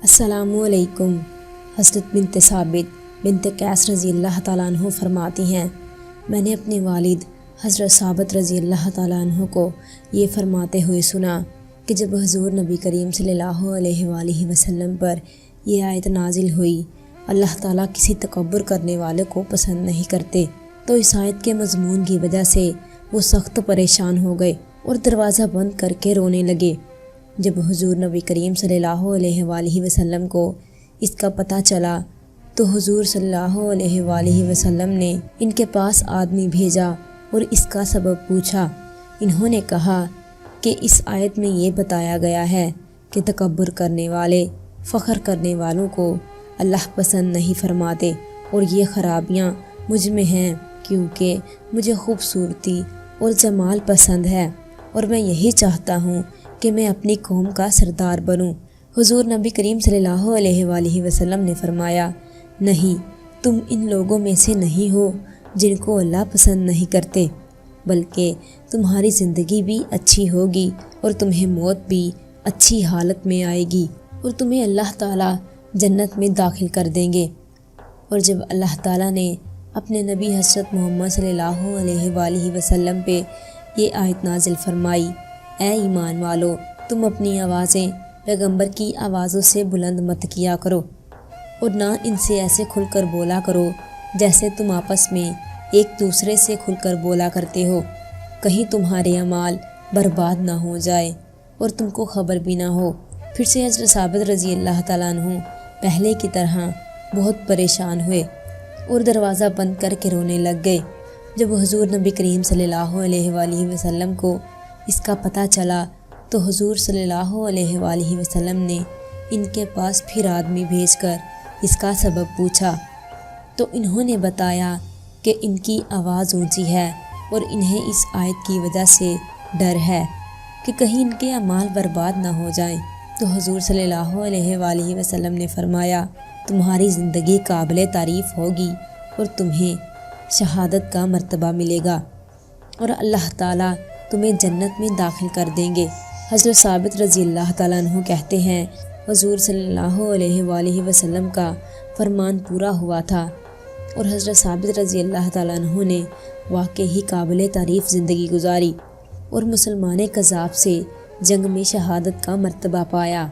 السلام علیکم۔ حضرت بنت ثابت بنت قیس رضی اللہ تعالیٰ عنہ فرماتی ہیں، میں نے اپنے والد حضرت ثابت رضی اللہ تعالیٰ عنہ کو یہ فرماتے ہوئے سنا کہ جب حضور نبی کریم صلی اللہ علیہ وآلہ وسلم پر یہ آیت نازل ہوئی، اللہ تعالیٰ کسی تکبر کرنے والے کو پسند نہیں کرتے، تو اس آیت کے مضمون کی وجہ سے وہ سخت پریشان ہو گئے اور دروازہ بند کر کے رونے لگے۔ جب حضور نبی کریم صلی اللہ علیہ وآلہ وسلم کو اس کا پتہ چلا تو حضور صلی اللہ علیہ وآلہ وسلم نے ان کے پاس آدمی بھیجا اور اس کا سبب پوچھا۔ انہوں نے کہا کہ اس آیت میں یہ بتایا گیا ہے کہ تکبر کرنے والے، فخر کرنے والوں کو اللہ پسند نہیں فرماتے، اور یہ خرابیاں مجھ میں ہیں کیونکہ مجھے خوبصورتی اور جمال پسند ہے، اور میں یہی چاہتا ہوں کہ میں اپنی قوم کا سردار بنوں۔ حضور نبی کریم صلی اللہ علیہ وآلہ وسلم نے فرمایا، نہیں، تم ان لوگوں میں سے نہیں ہو جن کو اللہ پسند نہیں کرتے، بلکہ تمہاری زندگی بھی اچھی ہوگی اور تمہیں موت بھی اچھی حالت میں آئے گی، اور تمہیں اللہ تعالیٰ جنت میں داخل کر دیں گے۔ اور جب اللہ تعالیٰ نے اپنے نبی حضرت محمد صلی اللہ علیہ وآلہ وسلم پہ یہ آیت نازل فرمائی، اے ایمان والو، تم اپنی آوازیں پیغمبر کی آوازوں سے بلند مت کیا کرو، اور نہ ان سے ایسے کھل کر بولا کرو جیسے تم آپس میں ایک دوسرے سے کھل کر بولا کرتے ہو، کہیں تمہارے اعمال برباد نہ ہو جائے اور تم کو خبر بھی نہ ہو۔ پھر سے حضرت ثابت رضی اللہ تعالیٰ عنہ پہلے کی طرح بہت پریشان ہوئے اور دروازہ بند کر کے رونے لگ گئے۔ جب حضور نبی کریم صلی اللہ علیہ وآلہ وسلم کو اس کا پتہ چلا تو حضور صلی اللہ علیہ وآلہ وسلم نے ان کے پاس پھر آدمی بھیج کر اس کا سبب پوچھا، تو انہوں نے بتایا کہ ان کی آواز اونچی ہے اور انہیں اس آیت کی وجہ سے ڈر ہے کہ کہیں ان کے اعمال برباد نہ ہو جائیں۔ تو حضور صلی اللہ علیہ وآلہ وسلم نے فرمایا، تمہاری زندگی قابل تعریف ہوگی اور تمہیں شہادت کا مرتبہ ملے گا، اور اللہ تعالیٰ تمہیں جنت میں داخل کر دیں گے۔ حضرت ثابت رضی اللہ تعالیٰ عنہ کہتے ہیں، حضور صلی اللہ علیہ وآلہ وسلم کا فرمان پورا ہوا تھا، اور حضرت ثابت رضی اللہ تعالیٰ عنہ نے واقعی قابل تعریف زندگی گزاری اور مسلمان کذاب سے جنگ میں شہادت کا مرتبہ پایا۔